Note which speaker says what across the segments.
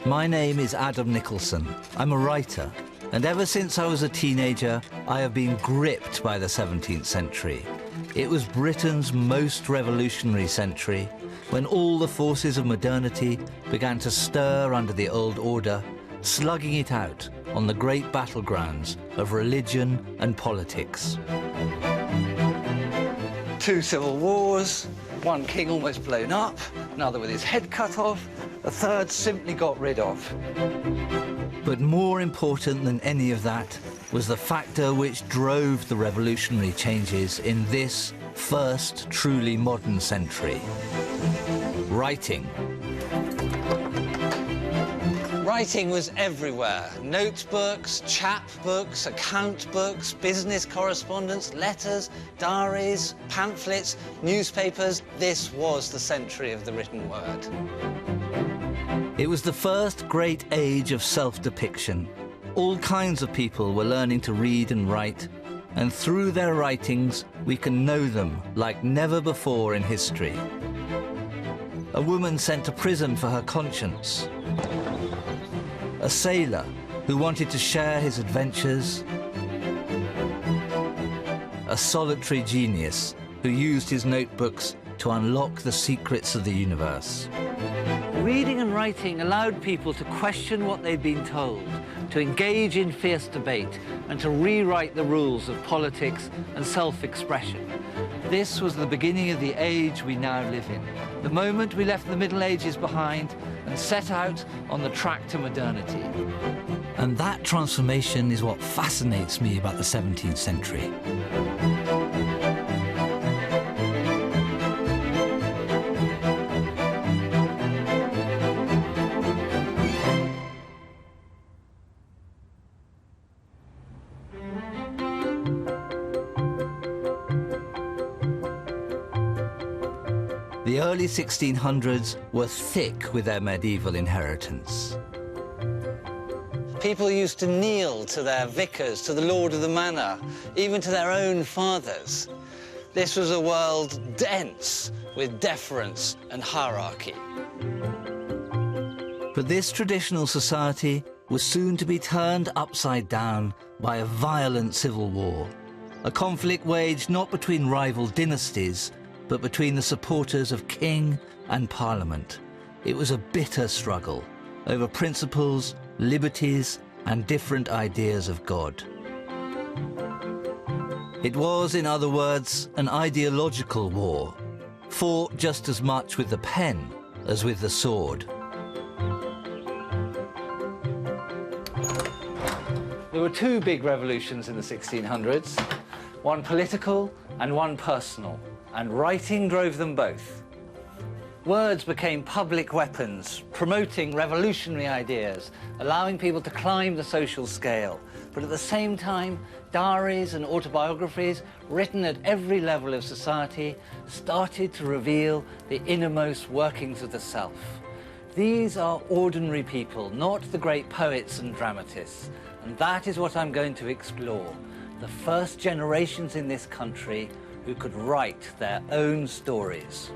Speaker 1: My name is Adam Nicolson. I'm a writer, and ever since I was a teenager, I have been gripped by the 17th century. It was Britain's most revolutionary century, when all the forces of modernity began to stir under the old order, slugging it out on the great battlegrounds of religion and politics. 2 civil wars, 1 king almost blown up, another with his head cut off, a third simply got rid of. But more important than any of that was the factor which drove the revolutionary changes in this first truly modern century: writing. Writing was everywhere. Notebooks, chapbooks, account books, business correspondence, letters, diaries, pamphlets, newspapers. This was the century of the written word. It was the first great age of self-depiction. All kinds of people were learning to read and write, and through their writings, we can know them like never before in history. A woman sent to prison for her conscience. A sailor who wanted to share his adventures. A solitary genius who used his notebooks to unlock the secrets of the universe. Reading and writing allowed people to question what they'd been told, to engage in fierce debate, and to rewrite the rules of politics and self-expression. This was the beginning of the age we now live in, the moment we left the Middle Ages behind and set out on the track to modernity. And that transformation is what fascinates me about the 17th century. The early 1600s were thick with their medieval inheritance. People used to kneel to their vicars, to the lord of the manor, even to their own fathers. This was a world dense with deference and hierarchy. But this traditional society was soon to be turned upside down by a violent civil war, a conflict waged not between rival dynasties, but between the supporters of king and parliament. It was a bitter struggle over principles, liberties, and different ideas of God. It was, in other words, an ideological war, fought just as much with the pen as with the sword. There were 2 big revolutions in the 1600s, one political and one personal. And writing drove them both. Words became public weapons, promoting revolutionary ideas, allowing people to climb the social scale. But at the same time, diaries and autobiographies, written at every level of society, started to reveal the innermost workings of the self. These are ordinary people, not the great poets and dramatists. And that is what I'm going to explore. The first generations in this country who could write their own stories.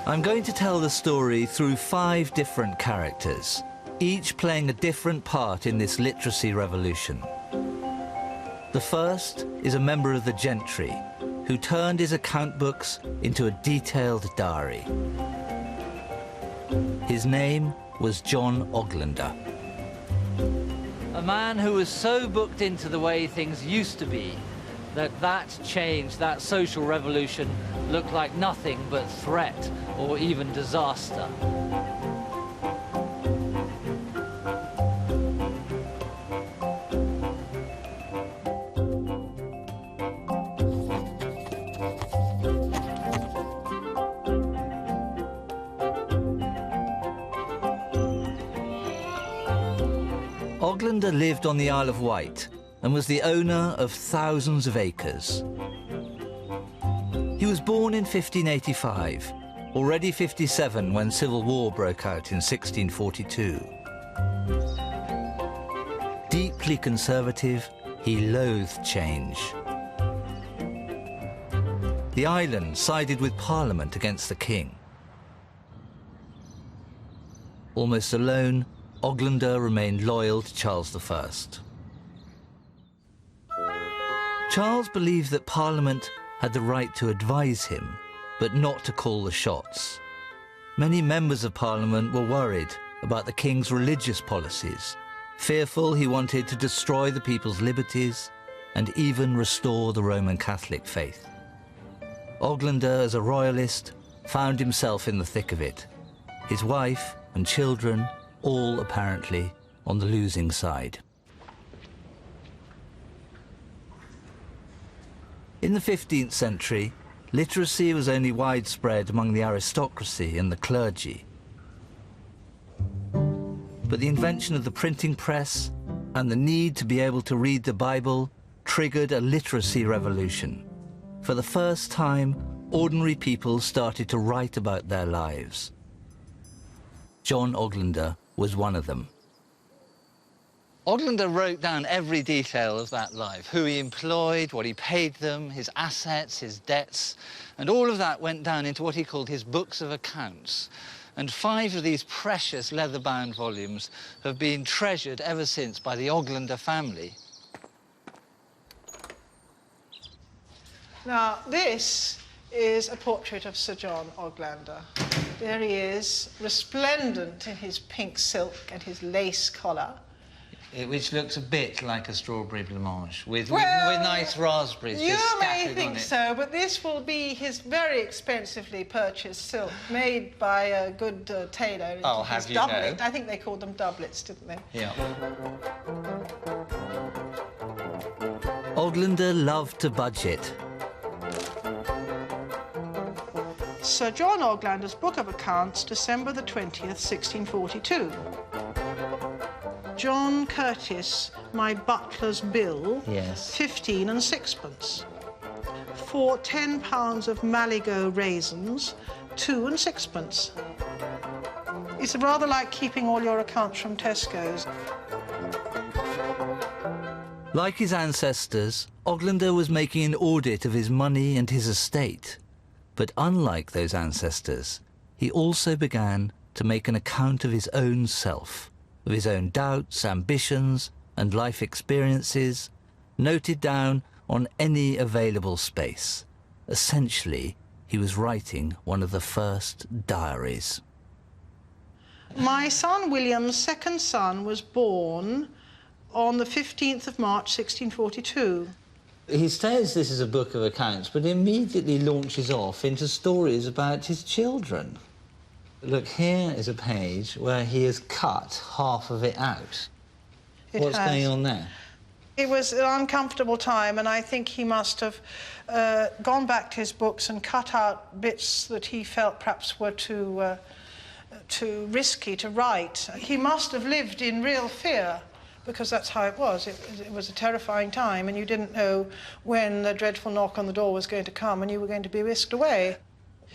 Speaker 1: I'm going to tell the story through 5 different characters, each playing a different part in this literacy revolution. The first is a member of the gentry who turned his account books into a detailed diary. His name was John Oglander. A man who was so booked into the way things used to be that change, that social revolution, looked like nothing but threat or even disaster. Oglander lived on the Isle of Wight and was the owner of thousands of acres. He was born in 1585, already 57 when civil war broke out in 1642. Deeply conservative, he loathed change. The island sided with Parliament against the king. Almost alone, Oglander remained loyal to Charles I. Charles believed that Parliament had the right to advise him, but not to call the shots. Many members of Parliament were worried about the king's religious policies, fearful he wanted to destroy the people's liberties and even restore the Roman Catholic faith. Oglander, as a royalist, found himself in the thick of it, his wife and children all apparently on the losing side. In the 15th century, literacy was only widespread among the aristocracy and the clergy. But the invention of the printing press and the need to be able to read the Bible triggered a literacy revolution. For the first time, ordinary people started to write about their lives. John Oglander was one of them. Oglander wrote down every detail of that life, who he employed, what he paid them, his assets, his debts, and all of that went down into what he called his books of accounts. And 5 of these precious leather-bound volumes have been treasured ever since by the Oglander family.
Speaker 2: Now, this is a portrait of Sir John Oglander. There he is, resplendent in his pink silk and his lace collar.
Speaker 1: Which looks a bit like a strawberry blancmange, with nice raspberries just scattered on it.
Speaker 2: You may think so, but this will be his very expensively purchased silk, made by a good tailor.
Speaker 1: Oh, have you know?
Speaker 2: I think they called them doublets, didn't they?
Speaker 1: Yeah. Oglander loved to budget.
Speaker 2: Sir John Oglander's Book of Accounts, December the 20th, 1642. John Curtis, my butler's bill,
Speaker 1: yes,
Speaker 2: 15 and 6pence. For 10 pounds of Maligo raisins, 2 and 6pence. It's rather like keeping all your accounts from Tesco's.
Speaker 1: Like his ancestors, Oglander was making an audit of his money and his estate. But unlike those ancestors, he also began to make an account of his own self, of his own doubts, ambitions, and life experiences, noted down on any available space. Essentially, he was writing one of the first diaries.
Speaker 2: My son William's second son was born on the 15th of March, 1642.
Speaker 1: He says this is a book of accounts, but immediately launches off into stories about his children. Look, here is a page where he has cut half of it out. What's going on there?
Speaker 2: It was an uncomfortable time, and I think he must have gone back to his books and cut out bits that he felt perhaps were too risky to write. He must have lived in real fear, because that's how it was. It was a terrifying time, and you didn't know when the dreadful knock on the door was going to come and you were going to be whisked away.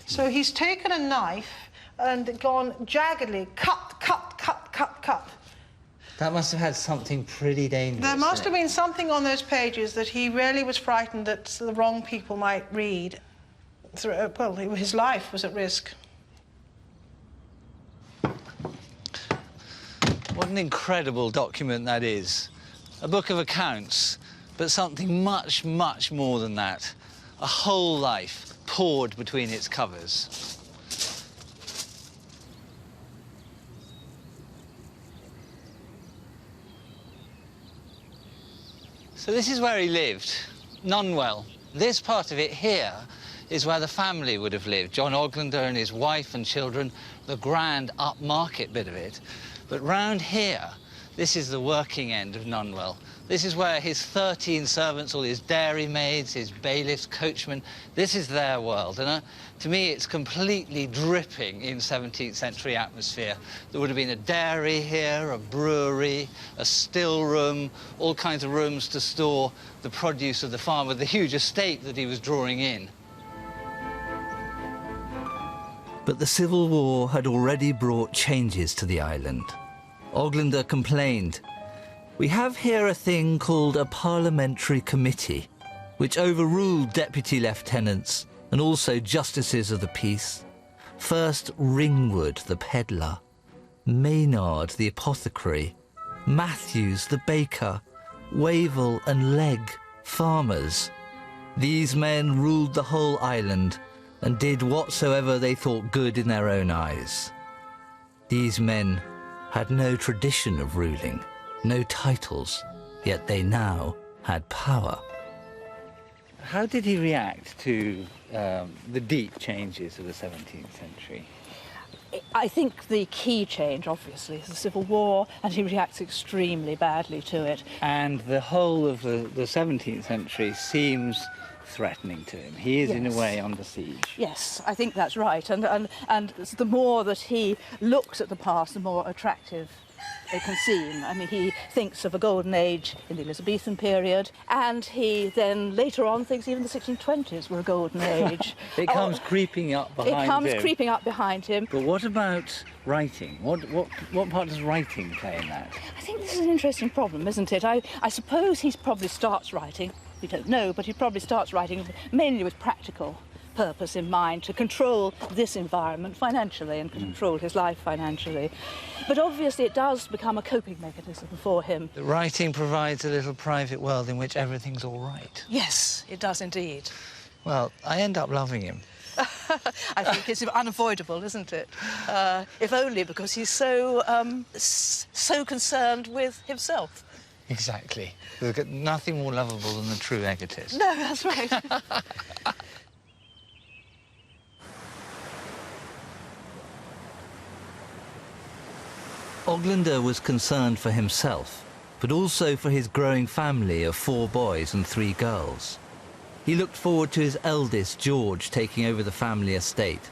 Speaker 2: So he's taken a knife and gone jaggedly, cut, cut, cut, cut, cut.
Speaker 1: That must have had something pretty dangerous.
Speaker 2: There must have been something on those pages that he really was frightened that the wrong people might read. Well, his life was at risk.
Speaker 1: What an incredible document that is. A book of accounts, but something much, much more than that. A whole life poured between its covers. So this is where he lived, Nunwell. This part of it here is where the family would have lived. John Oglander and his wife and children, the grand upmarket bit of it. But round here, this is the working end of Nunwell. This is where his 13 servants, all his dairymaids, his bailiffs, coachmen, this is their world. And to me, it's completely dripping in 17th century atmosphere. There would have been a dairy here, a brewery, a still room, all kinds of rooms to store the produce of the farm with the huge estate that he was drawing in. But the Civil War had already brought changes to the island. Oglander complained, "We have here a thing called a parliamentary committee, which overruled deputy lieutenants and also justices of the peace. First Ringwood the pedlar, Maynard the apothecary, Matthews the baker, Wavell and Legg farmers. These men ruled the whole island and did whatsoever they thought good in their own eyes. These men had no tradition of ruling, no titles, yet they now had power." How did he react to the deep changes of the 17th century?
Speaker 3: I think the key change, obviously, is the Civil War, and he reacts extremely badly to it.
Speaker 1: And the whole of the 17th century seems threatening to him. He is, in a way, under siege.
Speaker 3: Yes, I think that's right. And the more that he looks at the past, the more attractive it can seem. I mean, he thinks of a golden age in the Elizabethan period, and he then later on thinks even the 1620s were a golden age.
Speaker 1: It comes creeping up behind him.
Speaker 3: It comes creeping up behind him.
Speaker 1: But what about writing? What part does writing play in that?
Speaker 3: I think this is an interesting problem, isn't it? I suppose he probably starts writing, we don't know, but he probably starts writing mainly with practical purpose in mind, to control this environment financially and control his life financially. But obviously it does become a coping mechanism for him.
Speaker 1: The writing provides a little private world in which everything's all right.
Speaker 2: Yes, it does indeed.
Speaker 1: Well, I end up loving him.
Speaker 2: I think it's unavoidable, isn't it? If only because he's so concerned with himself.
Speaker 1: Exactly. There's nothing more lovable than the true egotist.
Speaker 2: No, that's right.
Speaker 1: Oglander was concerned for himself, but also for his growing family of 4 boys and 3 girls. He looked forward to his eldest, George, taking over the family estate.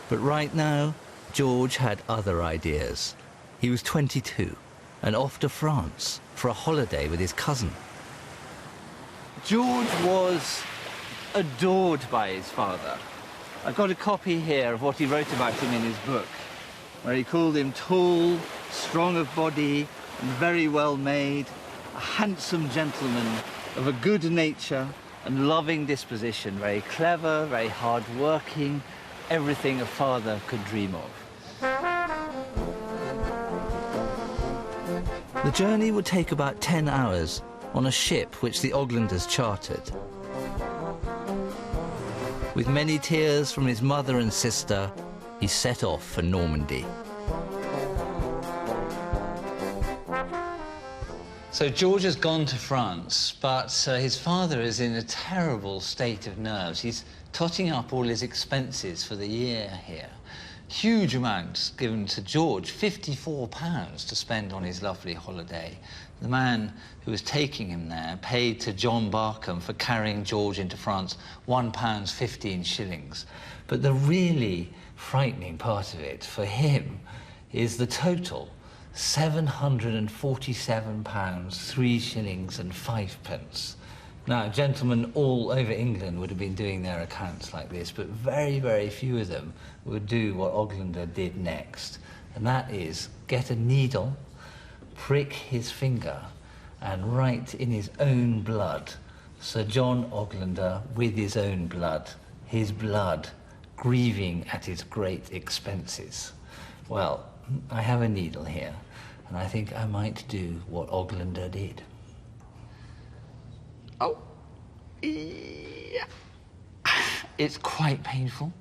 Speaker 1: But right now, George had other ideas. He was 22 and off to France for a holiday with his cousin. George was adored by his father. I've got a copy here of what he wrote about him in his book, where he called him tall, strong of body, and very well made, a handsome gentleman of a good nature and loving disposition, very clever, very hard-working, everything a father could dream of. The journey would take about 10 hours on a ship which the Oglanders chartered. With many tears from his mother and sister, he set off for Normandy. So George has gone to France, but his father is in a terrible state of nerves. He's totting up all his expenses for the year here. Huge amounts given to George, £54 to spend on his lovely holiday. The man who was taking him there paid to John Barkham for carrying George into France £1 15 shillings. But the really frightening part of it for him is the total. £747, 3 shillings and 5 pence. Now, gentlemen all over England would have been doing their accounts like this, but very, very few of them would do what Oglander did next. And that is get a needle, prick his finger, and write in his own blood, Sir John Oglander with his own blood, grieving at his great expenses. Well, I have a needle here, and I think I might do what Oglander did. Oh, yeah. It's quite painful.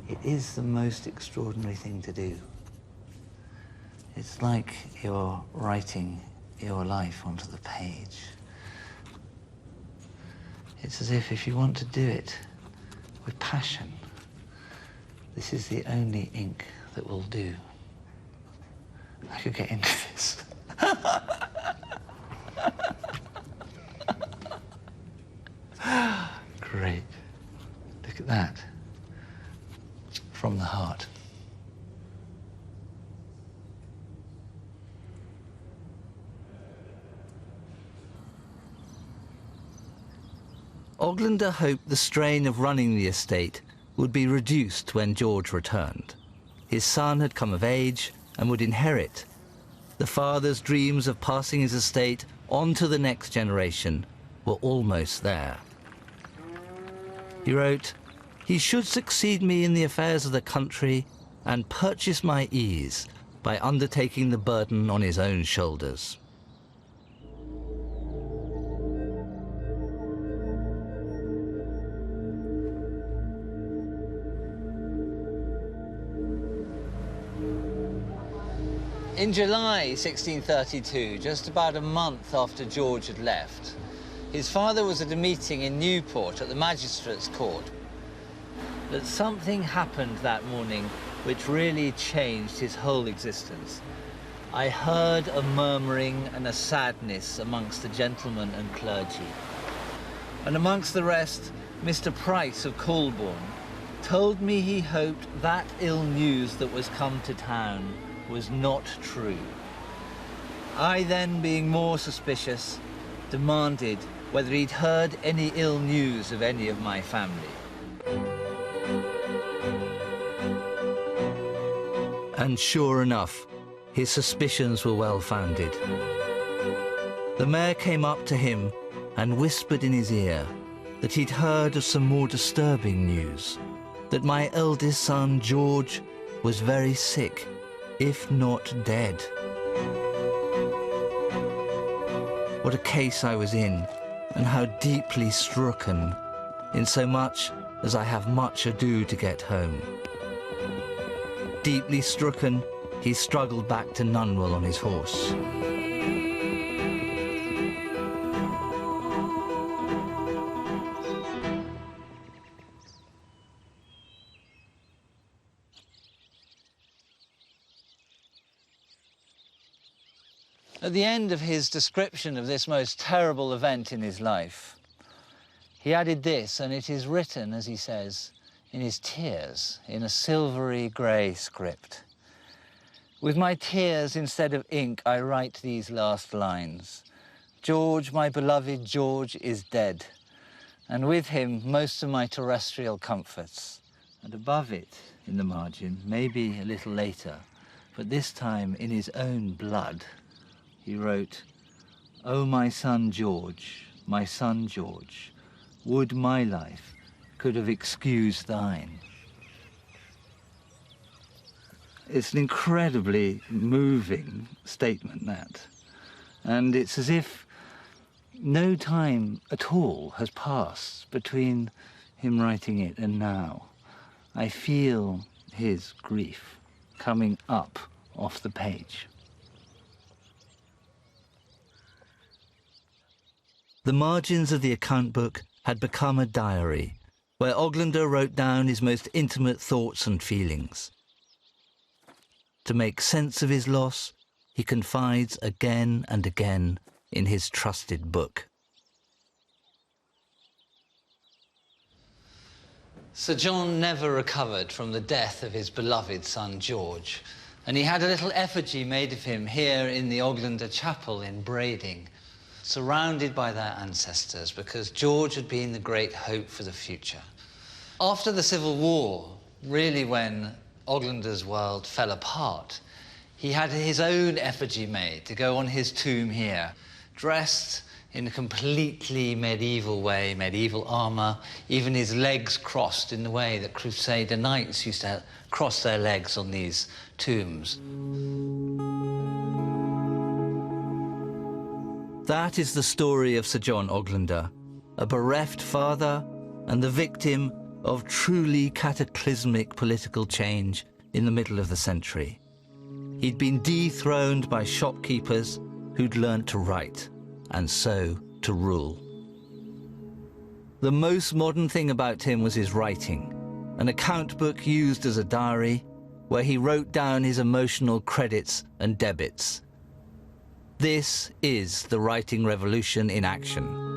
Speaker 1: It is the most extraordinary thing to do. It's like you're writing your life onto the page. It's as if you want to do it with passion, this is the only ink that will do. I could get into this. Great. Look at that. From the heart. Oglander hoped the strain of running the estate would be reduced when George returned. His son had come of age and would inherit. The father's dreams of passing his estate on to the next generation were almost there. He wrote, "He should succeed me in the affairs of the country and purchase my ease by undertaking the burden on his own shoulders." In July 1632, just about a month after George had left, his father was at a meeting in Newport at the magistrate's court. But something happened that morning which really changed his whole existence. I heard a murmuring and a sadness amongst the gentlemen and clergy. And amongst the rest, Mr. Price of Colborne told me he hoped that ill news that was come to town was not true. I then, being more suspicious, demanded whether he'd heard any ill news of any of my family. And sure enough, his suspicions were well founded. The mayor came up to him and whispered in his ear that he'd heard of some more disturbing news, that my eldest son, George, was very sick, if not dead. What a case I was in, and how deeply stricken, insomuch as I have much ado to get home. Deeply stricken, he struggled back to Nunwell on his horse. At the end of his description of this most terrible event in his life, he added this, and it is written, as he says, in his tears, in a silvery grey script. "With my tears instead of ink, I write these last lines. George, my beloved George, is dead, and with him most of my terrestrial comforts." And above it, in the margin, maybe a little later, but this time in his own blood, he wrote, "Oh, my son George, would my life could have excused thine." It's an incredibly moving statement, that. And it's as if no time at all has passed between him writing it and now. I feel his grief coming up off the page. The margins of the account book had become a diary, where Oglander wrote down his most intimate thoughts and feelings. To make sense of his loss, he confides again and again in his trusted book. Sir John never recovered from the death of his beloved son George, and he had a little effigy made of him here in the Oglander Chapel in Brading, surrounded by their ancestors, because George had been the great hope for the future. After the Civil War, really when Oglander's world fell apart, he had his own effigy made to go on his tomb here, dressed in a completely medieval way, medieval armour, even his legs crossed in the way that Crusader knights used to cross their legs on these tombs. That is the story of Sir John Oglander, a bereft father and the victim of truly cataclysmic political change in the middle of the century. He'd been dethroned by shopkeepers who'd learnt to write and so to rule. The most modern thing about him was his writing, an account book used as a diary where he wrote down his emotional credits and debits. This is the writing revolution in action.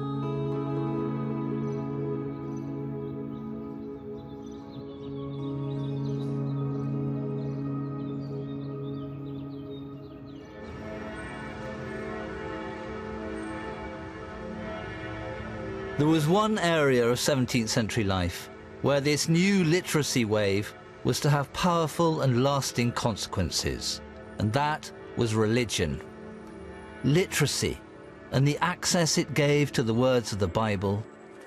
Speaker 1: There was one area of 17th century life where this new literacy wave was to have powerful and lasting consequences, and that was religion. Literacy, and the access it gave to the words of the Bible,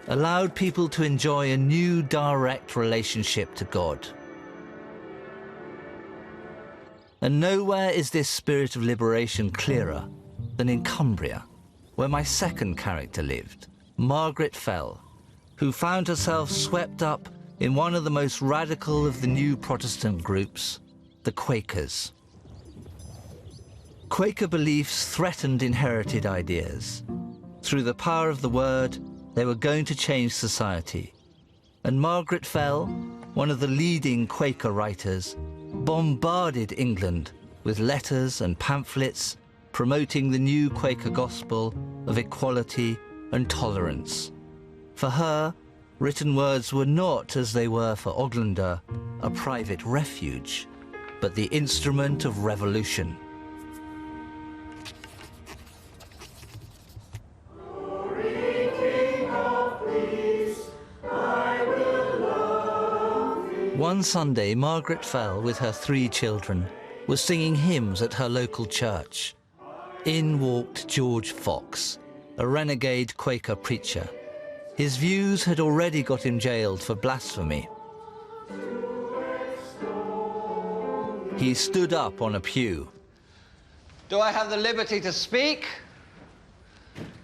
Speaker 1: allowed people to enjoy a new direct relationship to God. And nowhere is this spirit of liberation clearer than in Cumbria, where my second character lived, Margaret Fell, who found herself swept up in one of the most radical of the new Protestant groups, the Quakers. Quaker beliefs threatened inherited ideas. Through the power of the word, they were going to change society. And Margaret Fell, one of the leading Quaker writers, bombarded England with letters and pamphlets promoting the new Quaker gospel of equality and tolerance. For her, written words were not, as they were for Oglander, a private refuge, but the instrument of revolution. One Sunday, Margaret Fell, with her 3 children, was singing hymns at her local church. In walked George Fox, a renegade Quaker preacher. His views had already got him jailed for blasphemy. He stood up on a pew. "Do I have the liberty to speak?"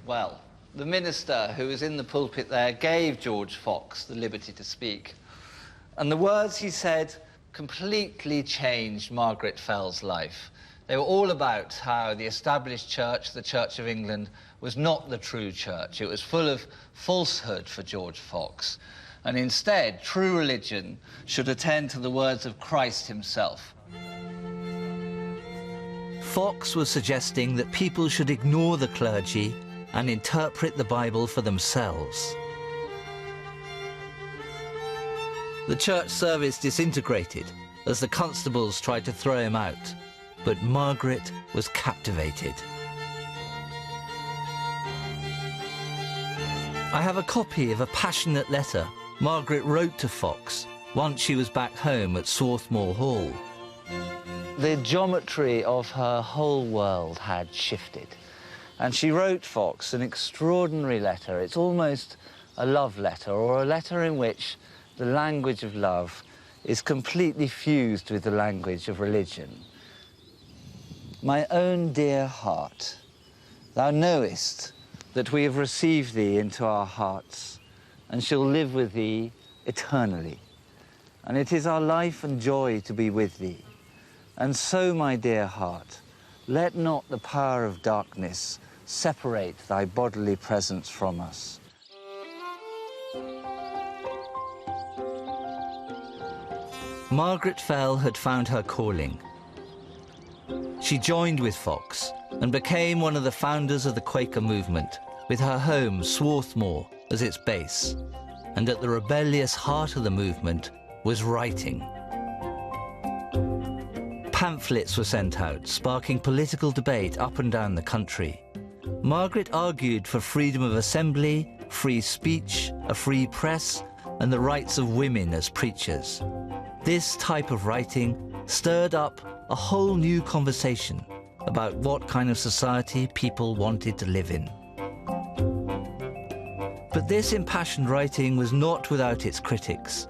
Speaker 1: Well, the minister who was in the pulpit there gave George Fox the liberty to speak. And the words he said completely changed Margaret Fell's life. They were all about how the established church, the Church of England, was not the true church. It was full of falsehood for George Fox. And instead, true religion should attend to the words of Christ himself. Fox was suggesting that people should ignore the clergy and interpret the Bible for themselves. The church service disintegrated as the constables tried to throw him out, but Margaret was captivated. I have a copy of a passionate letter Margaret wrote to Fox once she was back home at Swarthmore Hall. The geometry of her whole world had shifted, and she wrote Fox an extraordinary letter. It's almost a love letter, or a letter in which the language of love is completely fused with the language of religion. "My own dear heart, thou knowest that we have received thee into our hearts and shall live with thee eternally. And it is our life and joy to be with thee. And so, my dear heart, let not the power of darkness separate thy bodily presence from us." Margaret Fell had found her calling. She joined with Fox and became one of the founders of the Quaker movement, with her home, Swarthmore, as its base. And at the rebellious heart of the movement was writing. Pamphlets were sent out, sparking political debate up and down the country. Margaret argued for freedom of assembly, free speech, a free press, and the rights of women as preachers. This type of writing stirred up a whole new conversation about what kind of society people wanted to live in. But this impassioned writing was not without its critics.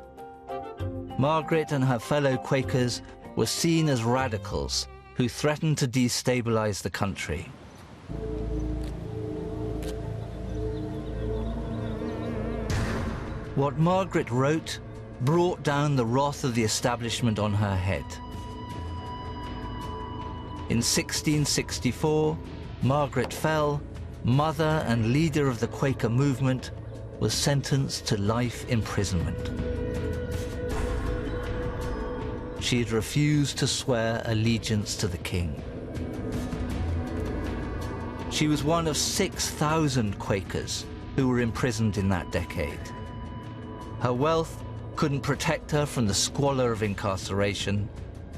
Speaker 1: Margaret and her fellow Quakers were seen as radicals who threatened to destabilize the country. What Margaret wrote brought down the wrath of the establishment on her head. In 1664, Margaret Fell, mother and leader of the Quaker movement, was sentenced to life imprisonment. She had refused to swear allegiance to the king. She was one of 6,000 Quakers who were imprisoned in that decade. Her wealth couldn't protect her from the squalor of incarceration.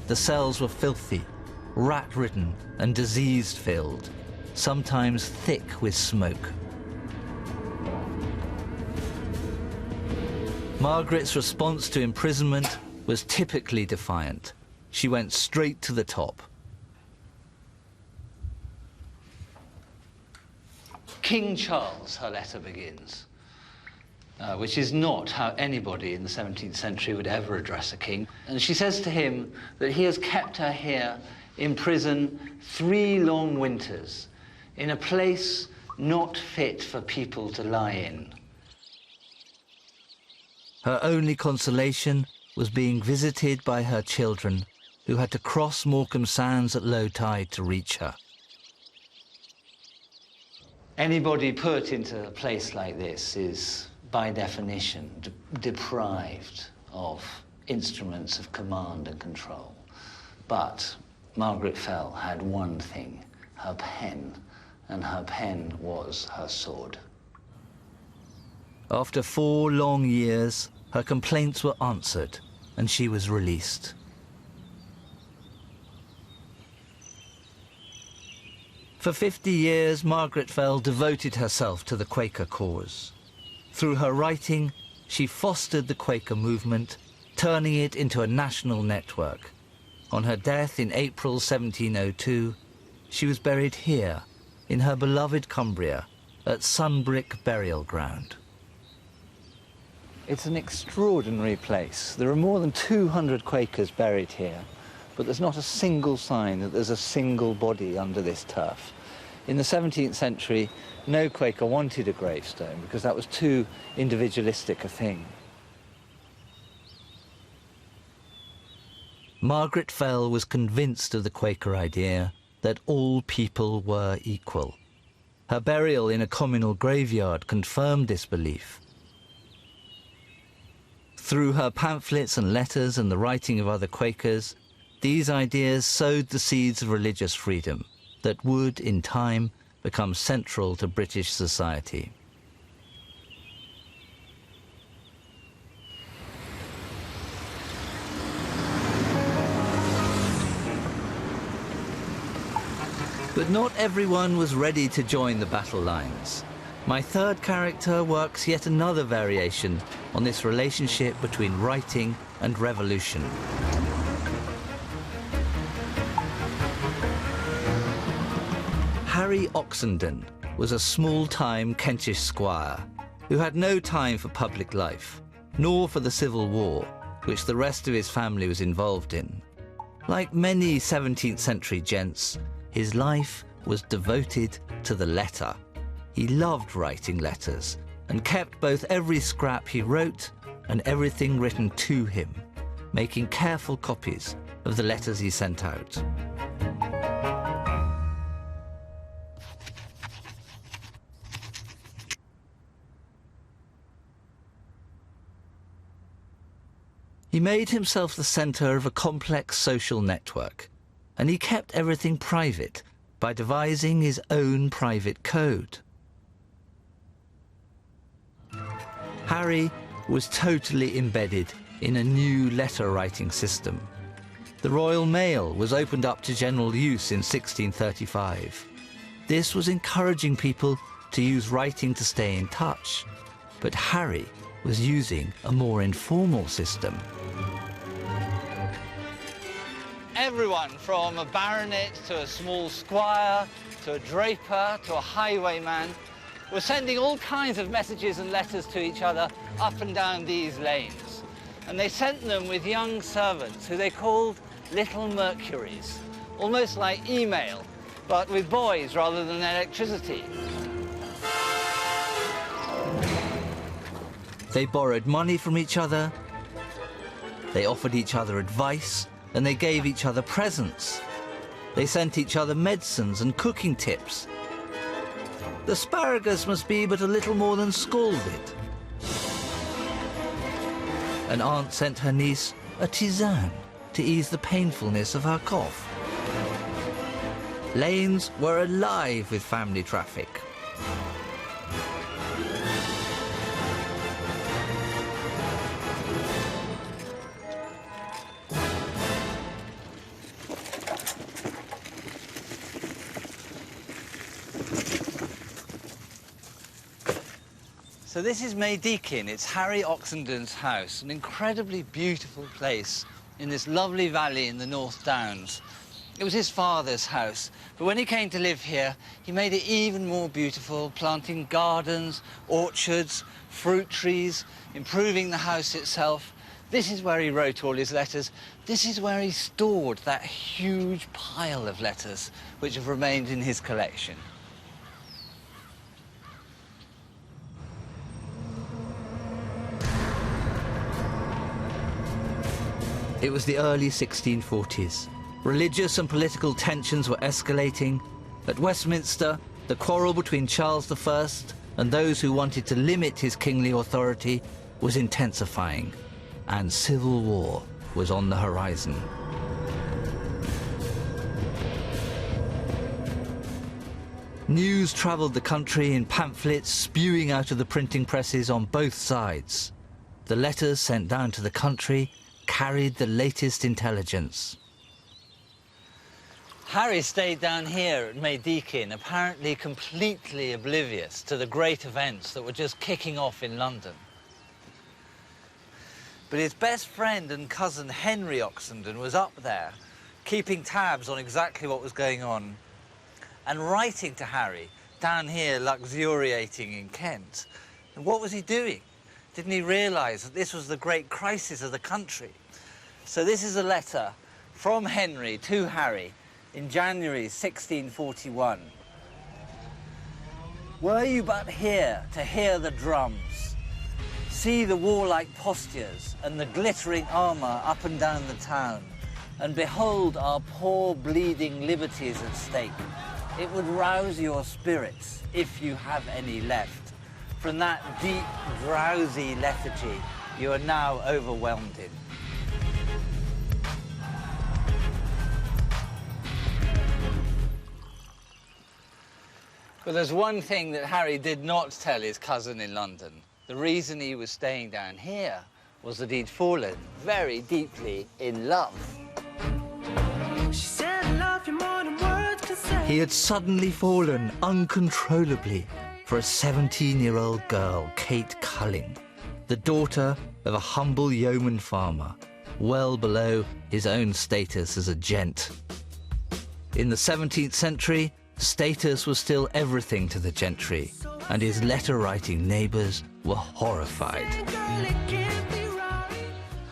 Speaker 1: The cells were filthy, rat-ridden and disease-filled, sometimes thick with smoke. Margaret's response to imprisonment was typically defiant. She went straight to the top. King Charles, her letter begins, which is not how anybody in the 17th century would ever address a king. And she says to him that he has kept her here in prison 3 long winters, in a place not fit for people to lie in. Her only consolation was being visited by her children, who had to cross Morecambe Sands at low tide to reach her. Anybody put into a place like this is, by definition, deprived of instruments of command and control. But Margaret Fell had one thing, her pen, and her pen was her sword. After 4 long years, her complaints were answered, and she was released. For 50 years, Margaret Fell devoted herself to the Quaker cause. Through her writing, she fostered the Quaker movement, turning it into a national network. On her death in April 1702, she was buried here, in her beloved Cumbria, at Sunbrick Burial Ground. It's an extraordinary place. There are more than 200 Quakers buried here, but there's not a single sign that there's a single body under this turf. In the 17th century, no Quaker wanted a gravestone because that was too individualistic a thing. Margaret Fell was convinced of the Quaker idea that all people were equal. Her burial in a communal graveyard confirmed this belief. Through her pamphlets and letters and the writing of other Quakers, these ideas sowed the seeds of religious freedom that would, in time, become central to British society. But not everyone was ready to join the battle lines. My third character works yet another variation on this relationship between writing and revolution. Harry Oxenden was a small-time Kentish squire who had no time for public life, nor for the Civil War, which the rest of his family was involved in. Like many 17th century gents, his life was devoted to the letter. He loved writing letters and kept both every scrap he wrote and everything written to him, making careful copies of the letters he sent out. He made himself the centre of a complex social network, and he kept everything private by devising his own private code. Harry was totally embedded in a new letter-writing system. The Royal Mail was opened up to general use in 1635. This was encouraging people to use writing to stay in touch, but Harry was using a more informal system. Everyone from a baronet to a small squire, to a draper, to a highwayman, were sending all kinds of messages and letters to each other up and down these lanes. And they sent them with young servants who they called little Mercuries, almost like email, but with boys rather than electricity. They borrowed money from each other, they offered each other advice, and they gave each other presents. They sent each other medicines and cooking tips. The asparagus must be but a little more than scalded. An aunt sent her niece a tisane to ease the painfulness of her cough. Lanes were alive with family traffic. So this is May Deakin. It's Harry Oxenden's house, an incredibly beautiful place in this lovely valley in the North Downs. It was his father's house, but when he came to live here, he made it even more beautiful, planting gardens, orchards, fruit trees, improving the house itself. This is where he wrote all his letters. This is where he stored that huge pile of letters which have remained in his collection. It was the early 1640s. Religious and political tensions were escalating. At Westminster, the quarrel between Charles I and those who wanted to limit his kingly authority was intensifying, and civil war was on the horizon. News travelled the country in pamphlets spewing out of the printing presses on both sides. The letters sent down to the country carried the latest intelligence. Harry stayed down here at May Deakin, apparently completely oblivious to the great events that were just kicking off in London. But his best friend and cousin Henry Oxenden was up there, keeping tabs on exactly what was going on, and writing to Harry down here luxuriating in Kent. And what was he doing? Didn't he realise that this was the great crisis of the country? So this is a letter from Henry to Harry in January 1641. Were you but here to hear the drums, see the warlike postures and the glittering armour up and down the town, and behold our poor bleeding liberties at stake, it would rouse your spirits, if you have any left, from that deep, drowsy lethargy you are now overwhelmed in. But there's one thing that Harry did not tell his cousin in London. The reason he was staying down here was that he'd fallen very deeply in love. He had suddenly fallen uncontrollably for a 17-year-old girl, Kate Culling, the daughter of a humble yeoman farmer, well below his own status as a gent. In the 17th century, status was still everything to the gentry, and his letter-writing neighbours were horrified.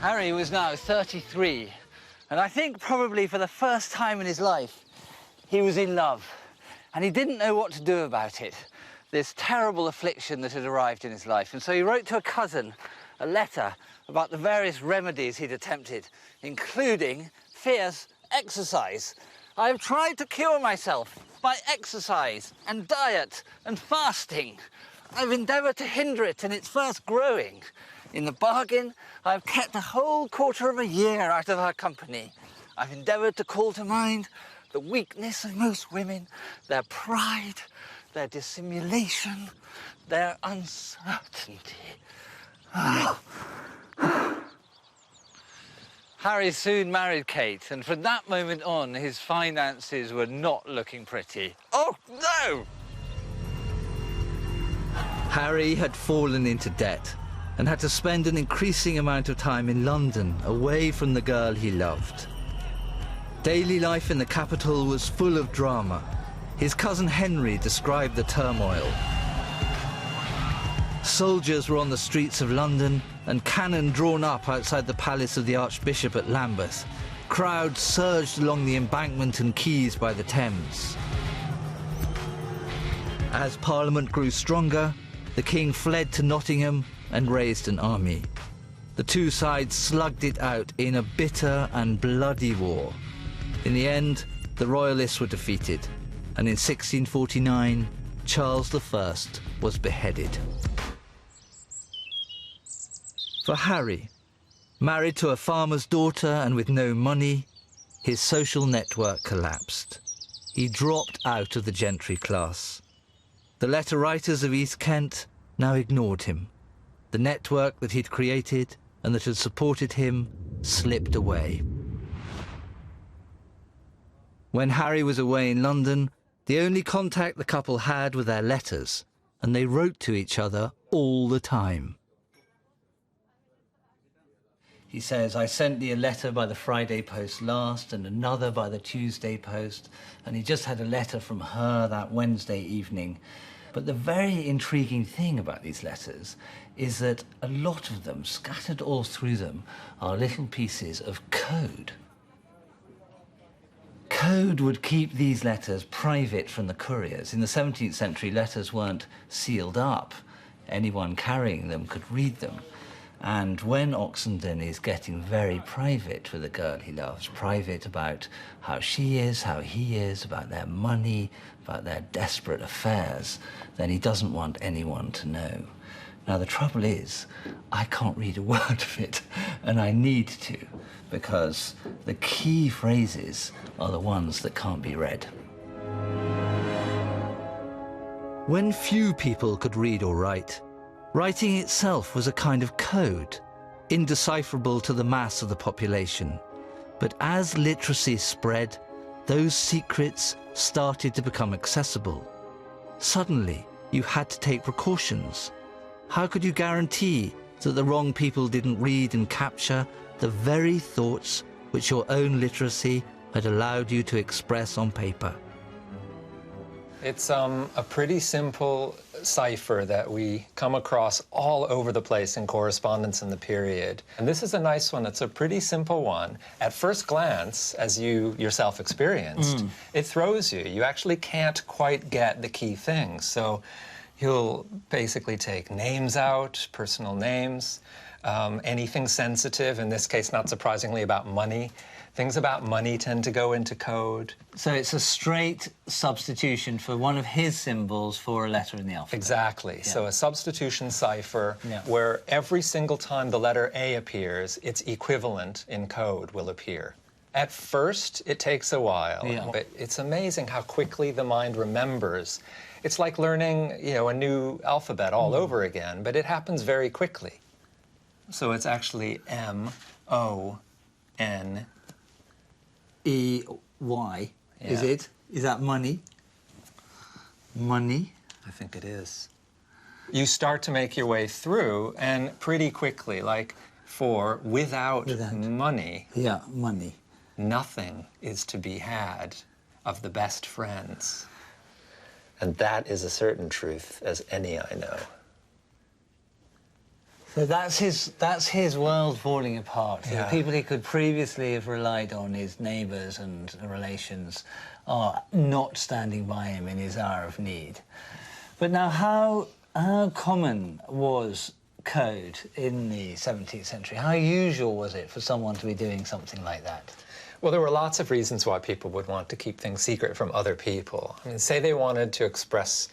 Speaker 1: Harry was now 33, and I think probably for the first time in his life, he was in love, and he didn't know what to do about it, this terrible affliction that had arrived in his life. And so he wrote to a cousin a letter about the various remedies he'd attempted, including fierce exercise. I have tried to cure myself by exercise and diet and fasting. I've endeavoured to hinder it in its first growing. In the bargain, I've kept a whole quarter of a year out of her company. I've endeavoured to call to mind the weakness of most women, their pride, their dissimulation, their uncertainty. Harry soon married Kate, and from that moment on, his finances were not looking pretty. Oh, no! Harry had fallen into debt and had to spend an increasing amount of time in London, away from the girl he loved. Daily life in the capital was full of drama. His cousin Henry described the turmoil. Soldiers were on the streets of London and cannon drawn up outside the palace of the Archbishop at Lambeth. Crowds surged along the embankment and quays by the Thames. As Parliament grew stronger, the king fled to Nottingham and raised an army. The two sides slugged it out in a bitter and bloody war. In the end, the royalists were defeated, and in 1649, Charles I was beheaded. For Harry, married to a farmer's daughter and with no money, his social network collapsed. He dropped out of the gentry class. The letter writers of East Kent now ignored him. The network that he'd created and that had supported him slipped away. When Harry was away in London, the only contact the couple had were their letters, and they wrote to each other all the time. He says, I sent thee a letter by the Friday post last and another by the Tuesday post, and he just had a letter from her that Wednesday evening. But the very intriguing thing about these letters is that a lot of them, scattered all through them, are little pieces of code. Code would keep these letters private from the couriers. In the 17th century, letters weren't sealed up. Anyone carrying them could read them. And when Oxenden is getting very private with the girl he loves, private about how she is, how he is, about their money, about their desperate affairs, then he doesn't want anyone to know. Now, the trouble is, I can't read a word of it, and I need to, because the key phrases are the ones that can't be read. When few people could read or write, writing itself was a kind of code, indecipherable to the mass of the population. But as literacy spread, those secrets started to become accessible. Suddenly, you had to take precautions. How could you guarantee that the wrong people didn't read and capture the very thoughts which your own literacy had allowed you to express on paper?
Speaker 4: It's a pretty simple cipher that we come across all over the place in correspondence in the period. And this is a nice one. It's a pretty simple one. At first glance, as you yourself experienced, it throws you. You actually can't quite get the key things. So he'll basically take names out, personal names, anything sensitive, in this case, not surprisingly, about money. Things about money tend to go into code.
Speaker 1: So it's a straight substitution for one of his symbols for a letter in the alphabet.
Speaker 4: Exactly.
Speaker 1: Yeah.
Speaker 4: So a substitution cipher where every single time the letter A appears, its equivalent in code will appear. At first, it takes a while, but it's amazing how quickly the mind remembers. It's like learning, a new alphabet all over again, but it happens very quickly. So it's actually M-O-N.
Speaker 1: E-Y, is it? Is that money? Money?
Speaker 4: I think it is. You start to make your way through, and pretty quickly, like for without money.
Speaker 1: Yeah, money.
Speaker 4: Nothing is to be had of the best friends. And that is a certain truth as any I know.
Speaker 1: So that's his world falling apart.
Speaker 4: Yeah.
Speaker 1: The people he could previously have relied on, his neighbours and relations, are not standing by him in his hour of need. But now, how common was code in the 17th century? How usual was it for someone to be doing something like that?
Speaker 4: Well, there were lots of reasons why people would want to keep things secret from other people. I mean, say they wanted to express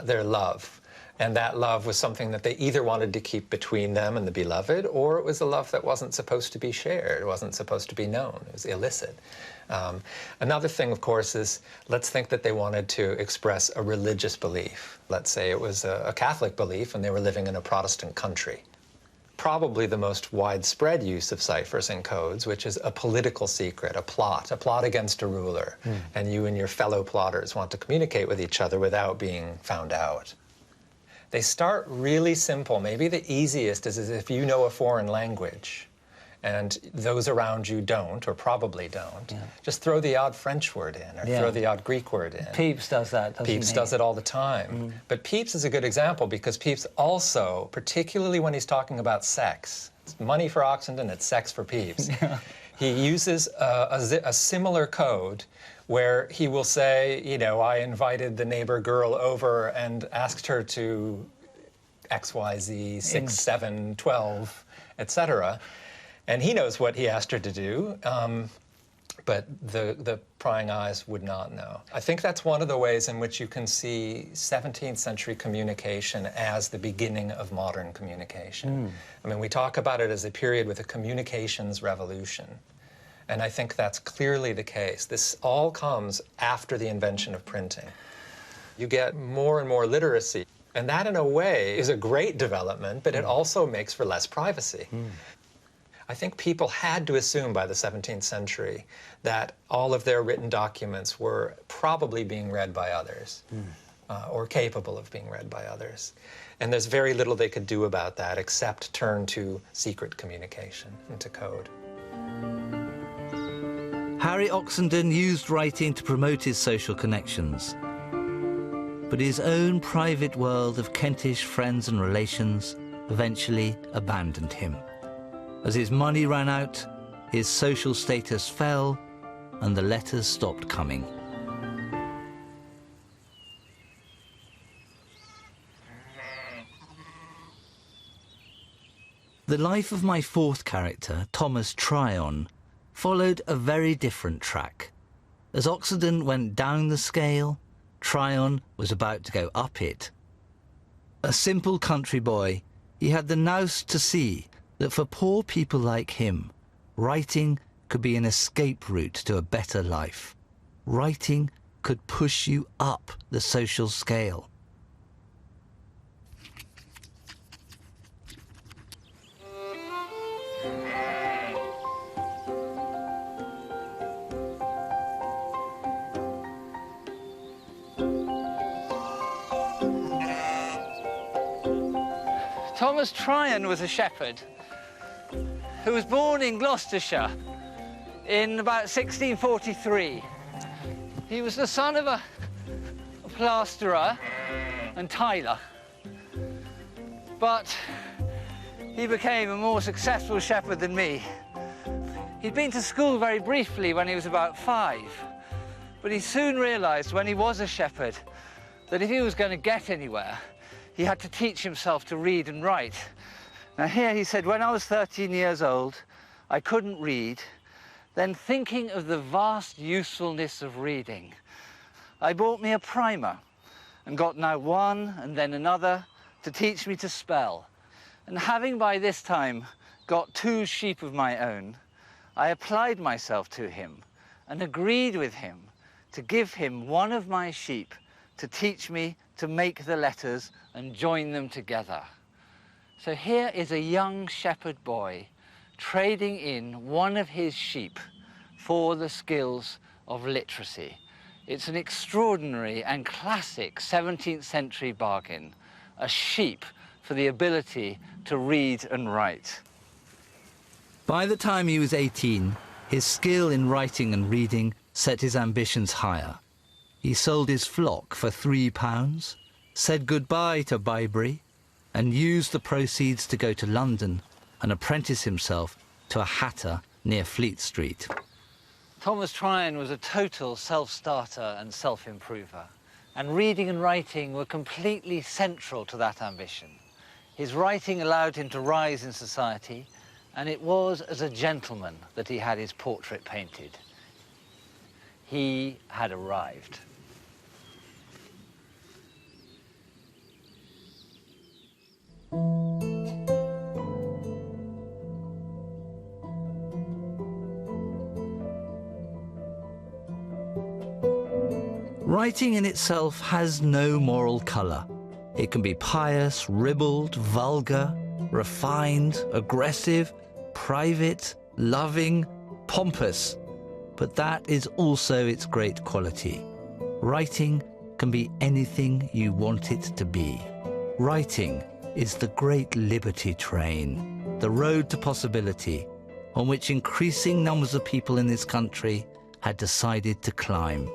Speaker 4: their love, and that love was something that they either wanted to keep between them and the beloved, or it was a love that wasn't supposed to be shared, it wasn't supposed to be known, it was illicit. Another thing, of course, is let's think that they wanted to express a religious belief. Let's say it was a Catholic belief and they were living in a Protestant country. Probably the most widespread use of ciphers and codes, which is a political secret, a plot against a ruler, and you and your fellow plotters want to communicate with each other without being found out. They start really simple. Maybe the easiest is if you know a foreign language and those around you don't, or probably don't, just throw the odd French word in, or throw the odd Greek word in.
Speaker 1: Pepys does that, doesn't he?
Speaker 4: Pepys does it all the time. But Pepys is a good example because Pepys also, particularly when he's talking about sex, it's money for Oxenden, it's sex for Pepys. He uses a similar code where he will say, I invited the neighbor girl over and asked her to X, Y, Z, 6, 7, 12, etc. And he knows what he asked her to do, but the prying eyes would not know. I think that's one of the ways in which you can see 17th century communication as the beginning of modern communication. I mean, we talk about it as a period with a communications revolution. And I think that's clearly the case. This all comes after the invention of printing. You get more and more literacy. And that, in a way, is a great development, but it also makes for less privacy. I think people had to assume by the 17th century that all of their written documents were probably being read by others. or capable of being read by others. And there's very little they could do about that except turn to secret communication and to code.
Speaker 1: Harry Oxenden used writing to promote his social connections. But his own private world of Kentish friends and relations eventually abandoned him. As his money ran out, his social status fell, and the letters stopped coming. The life of my fourth character, Thomas Tryon, followed a very different track. As Oxenden went down the scale, Tryon was about to go up it. A simple country boy, he had the nous to see that for poor people like him, writing could be an escape route to a better life. Writing could push you up the social scale. Thomas Tryon was a shepherd who was born in Gloucestershire in about 1643. He was the son of a plasterer and tiler, but he became a more successful shepherd than me. He'd been to school very briefly when he was about 5, but he soon realised when he was a shepherd that if he was going to get anywhere, he had to teach himself to read and write. Now here he said, when I was 13 years old, I couldn't read. Then thinking of the vast usefulness of reading, I bought me a primer and got now one and then another to teach me to spell. And having by this time got 2 sheep of my own, I applied myself to him and agreed with him to give him one of my sheep to teach me to make the letters and join them together. So here is a young shepherd boy trading in one of his sheep for the skills of literacy. It's an extraordinary and classic 17th century bargain, a sheep for the ability to read and write. By the time he was 18, his skill in writing and reading set his ambitions higher. He sold his flock for £3, said goodbye to Bybury, and used the proceeds to go to London and apprentice himself to a hatter near Fleet Street. Thomas Tryon was a total self-starter and self-improver, and reading and writing were completely central to that ambition. His writing allowed him to rise in society, and it was as a gentleman that he had his portrait painted. He had arrived. Writing in itself has no moral colour. It can be pious, ribald, vulgar, refined, aggressive, private, loving, pompous. But that is also its great quality. Writing can be anything you want it to be. Writing is the great liberty train, the road to possibility, on which increasing numbers of people in this country had decided to climb.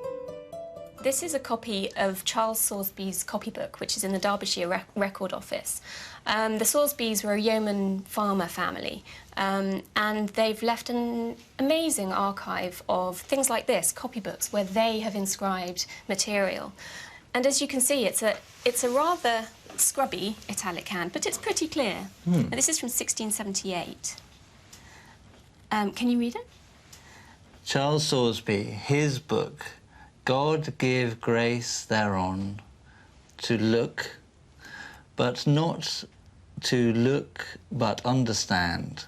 Speaker 5: This is a copy of Charles Soresby's copybook, which is in the Derbyshire Record Office. The Soresbys were a yeoman farmer family, and they've left an amazing archive of things like this, copybooks, where they have inscribed material. And as you can see, it's a rather scrubby italic hand, but it's pretty clear. And this is from 1678. Can you read it?
Speaker 1: Charles Soresby, his book, God give grace thereon, to look, but not to look, but understand,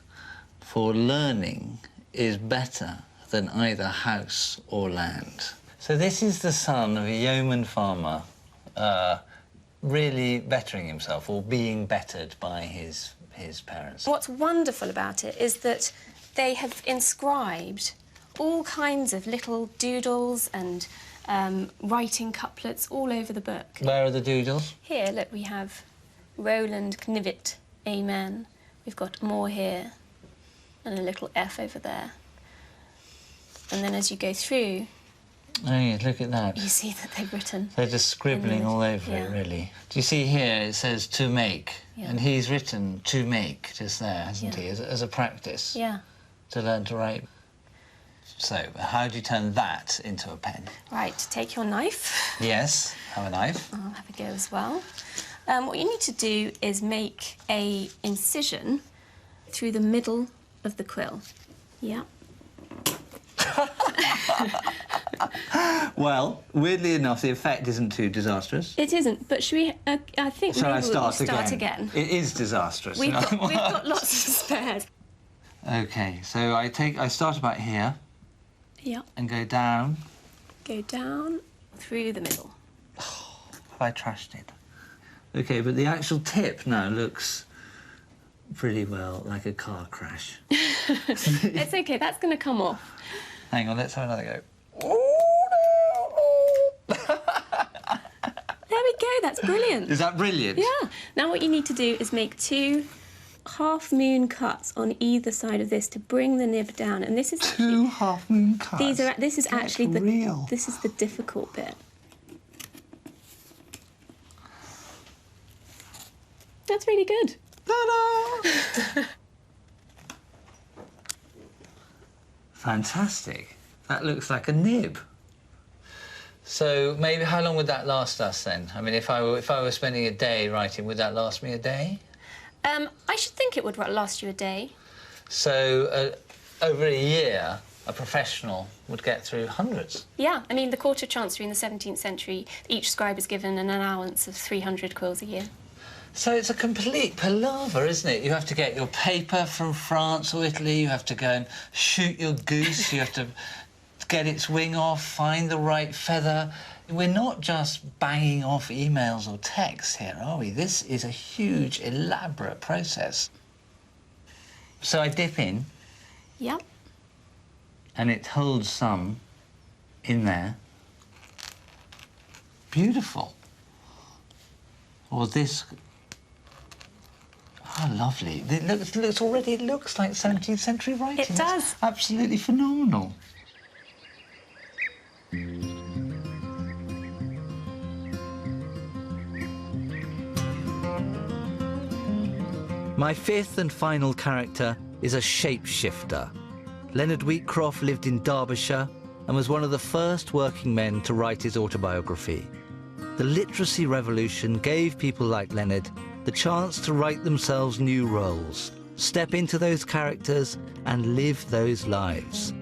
Speaker 1: for learning is better than either house or land. So this is the son of a yeoman farmer, really bettering himself, or being bettered by his parents.
Speaker 5: What's wonderful about it is that they have inscribed all kinds of little doodles and writing couplets all over the book.
Speaker 1: Where are the doodles?
Speaker 5: Here, look, we have Roland Knivit, Amen. We've got more here, and a little F over there. And then as you go through,
Speaker 1: Oh, yeah, look at that.
Speaker 5: you see that they've written.
Speaker 1: They're just scribbling all over it, really. Do you see here it says to make?
Speaker 5: Yeah.
Speaker 1: And he's written to make just there, hasn't
Speaker 5: Yeah.
Speaker 1: he, as a practice
Speaker 5: Yeah.
Speaker 1: to learn to write. So, how do you turn that into a pen?
Speaker 5: Right, take your knife.
Speaker 1: Yes, have a knife.
Speaker 5: I'll have a go as well. What you need to do is make a incision through the middle of the quill. Yeah.
Speaker 1: Well, weirdly enough, the effect isn't too disastrous.
Speaker 5: It isn't, but should we... I think
Speaker 1: Shall I
Speaker 5: maybe we'll
Speaker 1: start
Speaker 5: again.
Speaker 1: It is disastrous.
Speaker 5: We've got lots of spares.
Speaker 1: OK, so I start about here
Speaker 5: Yeah.
Speaker 1: and go down.
Speaker 5: Go down through the middle.
Speaker 1: Have I trashed it? OK, but the actual tip now looks pretty well like a car crash.
Speaker 5: It's OK, that's going to come off.
Speaker 1: Hang on, let's have another go.
Speaker 5: There we go, that's brilliant.
Speaker 1: Is that brilliant?
Speaker 5: Yeah. Now what you need to do is make 2 half-moon cuts on either side of this to bring the nib down. And this is
Speaker 1: 2 half-moon cuts.
Speaker 5: This is actually
Speaker 1: real.
Speaker 5: This is the difficult bit. That's really good.
Speaker 1: Ta-da! Fantastic. That looks like a nib. So maybe how long would that last us then? I mean, if I were spending a day writing, would that last me a day?
Speaker 5: I should think it would last you a day.
Speaker 1: So over a year, a professional would get through hundreds.
Speaker 5: Yeah, I mean, the court of chancery in the 17th century, each scribe is given an allowance of 300 quills a year.
Speaker 1: So it's a complete palaver, isn't it? You have to get your paper from France or Italy, you have to go and shoot your goose, you have to get its wing off, find the right feather. We're not just banging off emails or texts here, are we? This is a huge, elaborate process. So I dip in.
Speaker 5: Yep.
Speaker 1: And it holds some in there. Beautiful. Or this. Oh, lovely. It looks like 17th century writing.
Speaker 5: It does.
Speaker 1: It's absolutely phenomenal. My fifth and final character is a shapeshifter. Leonard Wheatcroft lived in Derbyshire and was one of the first working men to write his autobiography. The literacy revolution gave people like Leonard the chance to write themselves new roles, step into those characters and live those lives.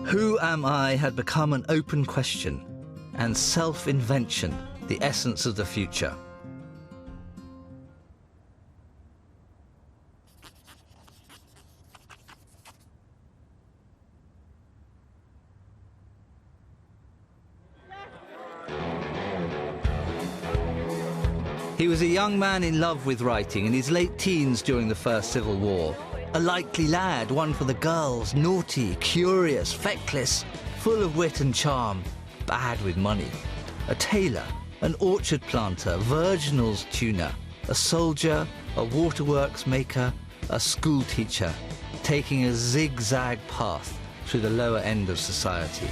Speaker 1: Who am I had become an open question, and self-invention the essence of the future. He was a young man in love with writing in his late teens during the First Civil War. A likely lad, one for the girls, naughty, curious, feckless, full of wit and charm, bad with money. A tailor, an orchard planter, virginals tuner, a soldier, a waterworks maker, a school teacher, taking a zigzag path through the lower end of society.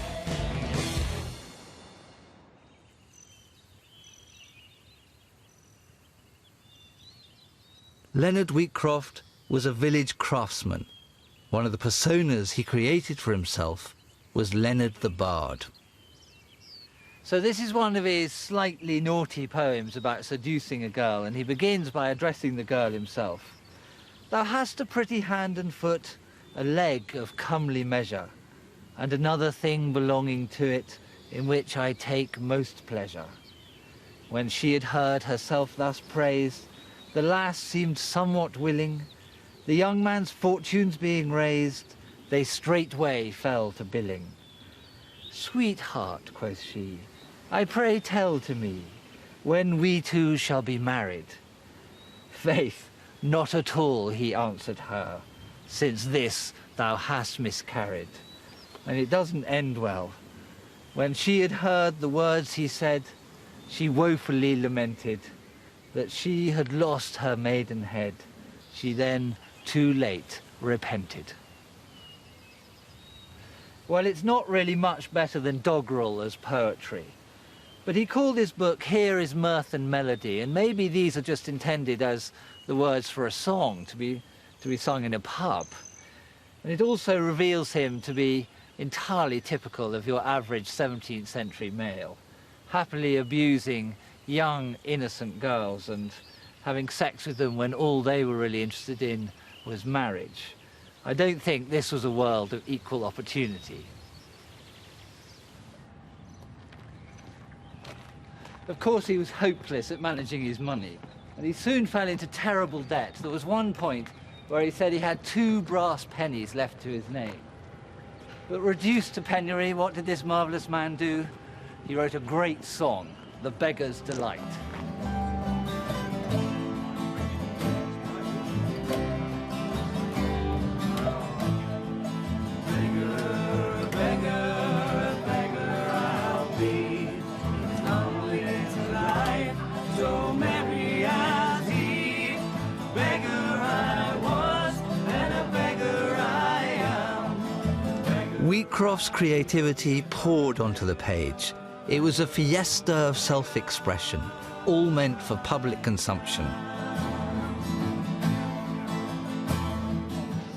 Speaker 1: Leonard Wheatcroft was a village craftsman. One of the personas he created for himself was Leonard the Bard. So this is one of his slightly naughty poems about seducing a girl, and he begins by addressing the girl himself. Thou hast a pretty hand and foot, a leg of comely measure, and another thing belonging to it, in which I take most pleasure. When she had heard herself thus praised, the lass seemed somewhat willing. The young man's fortunes being raised, they straightway fell to billing. Sweetheart, quoth she, I pray tell to me, when we two shall be married. Faith, not at all, he answered her, since this thou hast miscarried. And it doesn't end well. When she had heard the words he said, she woefully lamented that she had lost her maidenhead. She then, too late, repented. Well, it's not really much better than doggerel as poetry. But he called his book Here is Mirth and Melody, and maybe these are just intended as the words for a song to be sung in a pub. And it also reveals him to be entirely typical of your average 17th century male, happily abusing young, innocent girls and having sex with them when all they were really interested in was marriage. I don't think this was a world of equal opportunity. Of course, he was hopeless at managing his money, and he soon fell into terrible debt. There was one point where he said he had 2 brass pennies left to his name. But reduced to penury, what did this marvellous man do? He wrote a great song, The Beggar's Delight. Wheatcroft's creativity poured onto the page. It was a fiesta of self-expression, all meant for public consumption.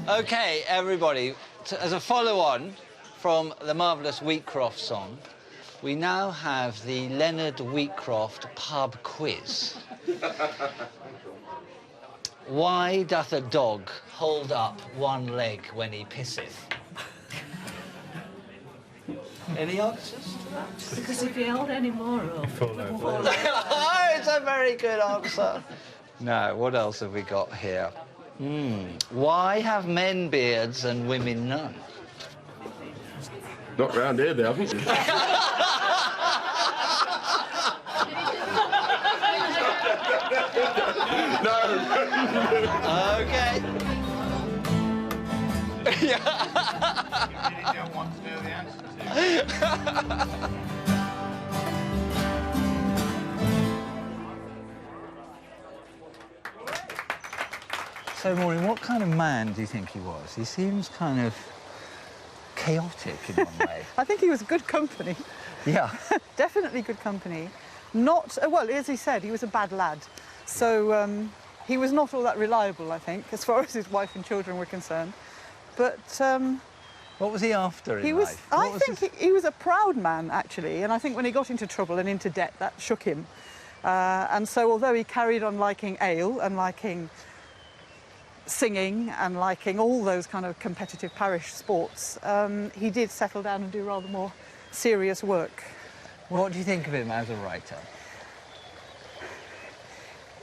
Speaker 1: Okay, everybody, as a follow-on from the marvellous Wheatcroft song, we now have the Leonard Wheatcroft pub quiz. Why doth a dog hold up one leg when he pisseth? Any answers to that?
Speaker 3: Because if he held any more up...
Speaker 1: Oh, it's a very good answer. No, what else have we got here? Why have men beards and women none?
Speaker 6: Not round here, they haven't.
Speaker 1: No. Okay.
Speaker 7: You really don't want to know the answer to.
Speaker 1: So, Maureen, what kind of man do you think he was? He seems kind of chaotic in one way.
Speaker 8: I think he was good company.
Speaker 1: Yeah.
Speaker 8: Definitely good company. Not, well, as he said, he was a bad lad. So he was not all that reliable, I think, as far as his wife and children were concerned. But...
Speaker 1: what was he after in life?
Speaker 8: I think he was a proud man, actually, and I think when he got into trouble and into debt, that shook him. And so although he carried on liking ale and liking singing and liking all those kind of competitive parish sports, he did settle down and do rather more serious work.
Speaker 1: What do you think of him as a writer?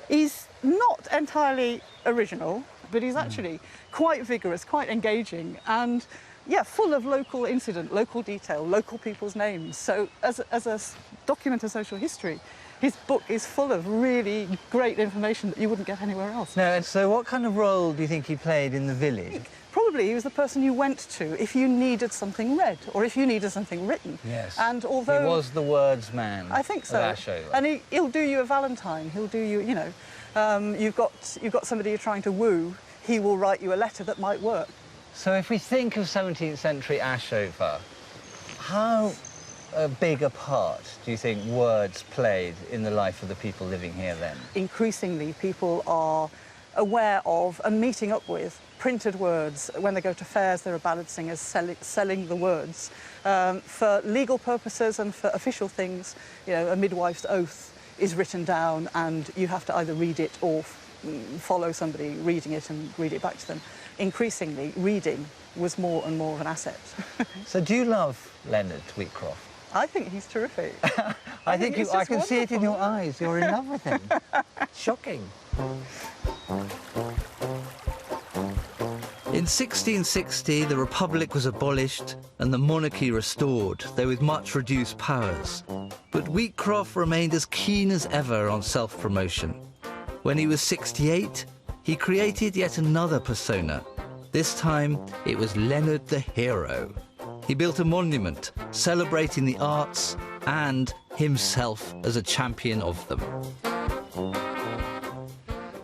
Speaker 8: He's not entirely original, but he's actually quite vigorous, quite engaging, and yeah, full of local incident, local detail, local people's names. So as a document of social history, his book is full of really great information that you wouldn't get anywhere else.
Speaker 1: No, and so what kind of role do you think he played in the village?
Speaker 8: Probably he was the person you went to if you needed something read or if you needed something written.
Speaker 1: Yes.
Speaker 8: And although...
Speaker 1: he was the words man.
Speaker 8: I think so.
Speaker 1: Of Ashover.
Speaker 8: And he'll do you a valentine. He'll do you, you know, you've got somebody you're trying to woo, he will write you a letter that might work.
Speaker 1: So if we think of 17th century Ashover, how big a part do you think words played in the life of the people living here then?
Speaker 8: Increasingly, people are aware of and meeting up with printed words. When they go to fairs, there are ballad singers selling the words. For legal purposes and for official things, you know, a midwife's oath is written down and you have to either read it or follow somebody reading it and read it back to them. Increasingly, reading was more and more of an asset.
Speaker 1: So do you love Leonard Wheatcroft?
Speaker 8: I think he's terrific.
Speaker 1: I can see it in your eyes. You're in love with him. Shocking. In 1660, the Republic was abolished and the monarchy restored, though with much reduced powers. But Wheatcroft remained as keen as ever on self-promotion. When he was 68, he created yet another persona. This time, it was Leonard the Hero. He built a monument celebrating the arts and himself as a champion of them.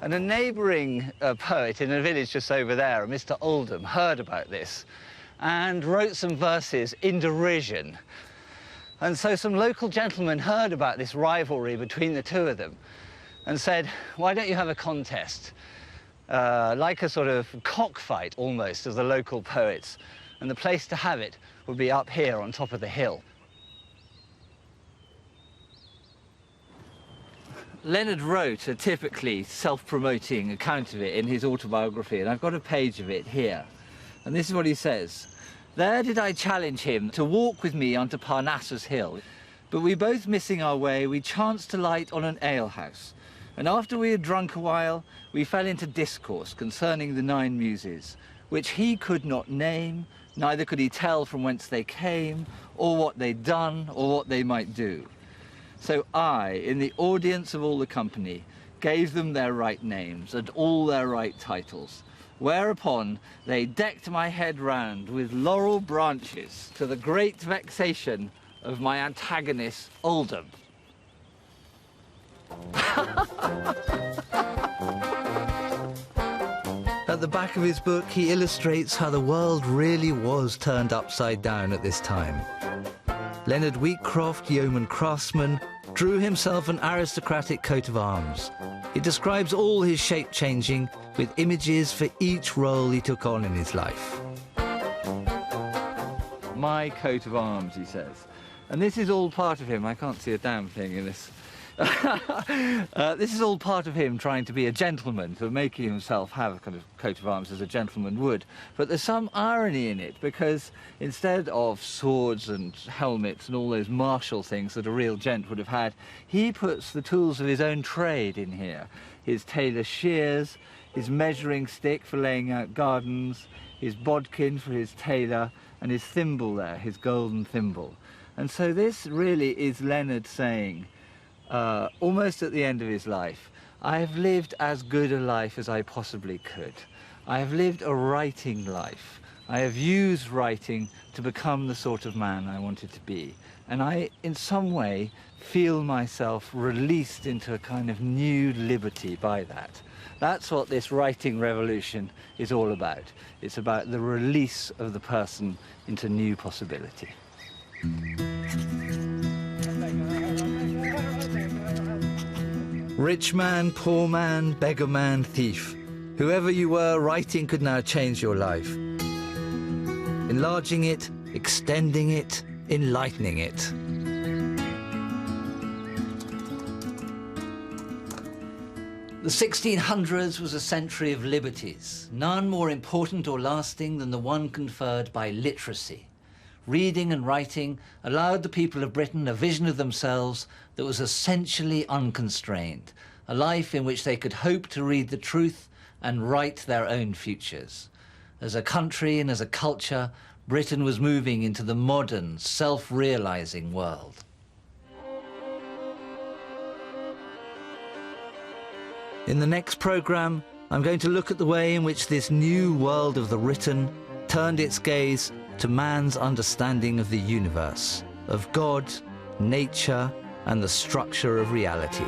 Speaker 1: And a neighbouring poet in a village just over there, Mr. Oldham, heard about this and wrote some verses in derision. And so some local gentlemen heard about this rivalry between the two of them and said, why don't you have a contest? Like a sort of cockfight, almost, of the local poets. And the place to have it would be up here on top of the hill. Leonard wrote a typically self-promoting account of it in his autobiography, and I've got a page of it here. And this is what he says. There did I challenge him to walk with me onto Parnassus Hill. But we both missing our way, we chanced to light on an alehouse. And after we had drunk a while, we fell into discourse concerning the 9 muses, which he could not name, neither could he tell from whence they came, or what they'd done, or what they might do. So I, in the audience of all the company, gave them their right names and all their right titles, whereupon they decked my head round with laurel branches, to the great vexation of my antagonist, Oldham. At the back of his book, he illustrates how the world really was turned upside down at this time. Leonard Wheatcroft, yeoman craftsman, drew himself an aristocratic coat of arms. He describes all his shape-changing with images for each role he took on in his life. My coat of arms, he says. And this is all part of him. I can't see a damn thing in this. This is all part of him trying to be a gentleman, so making himself have a kind of coat of arms as a gentleman would. But there's some irony in it, because instead of swords and helmets and all those martial things that a real gent would have had, he puts the tools of his own trade in here. His tailor's shears, his measuring stick for laying out gardens, his bodkin for his tailor, and his thimble there, his golden thimble. And so this really is Leonard saying, almost at the end of his life, I have lived as good a life as I possibly could. I have lived a writing life. I have used writing to become the sort of man I wanted to be. And I, in some way, feel myself released into a kind of new liberty by that. That's what this writing revolution is all about. It's about the release of the person into new possibility. Rich man, poor man, beggar man, thief. Whoever you were, writing could now change your life. Enlarging it, extending it, enlightening it. The 1600s was a century of liberties, none more important or lasting than the one conferred by literacy. Reading and writing allowed the people of Britain a vision of themselves that was essentially unconstrained, a life in which they could hope to read the truth and write their own futures. As a country and as a culture, Britain was moving into the modern, self-realizing world. In the next programme, I'm going to look at the way in which this new world of the written turned its gaze to man's understanding of the universe, of God, nature, and the structure of reality.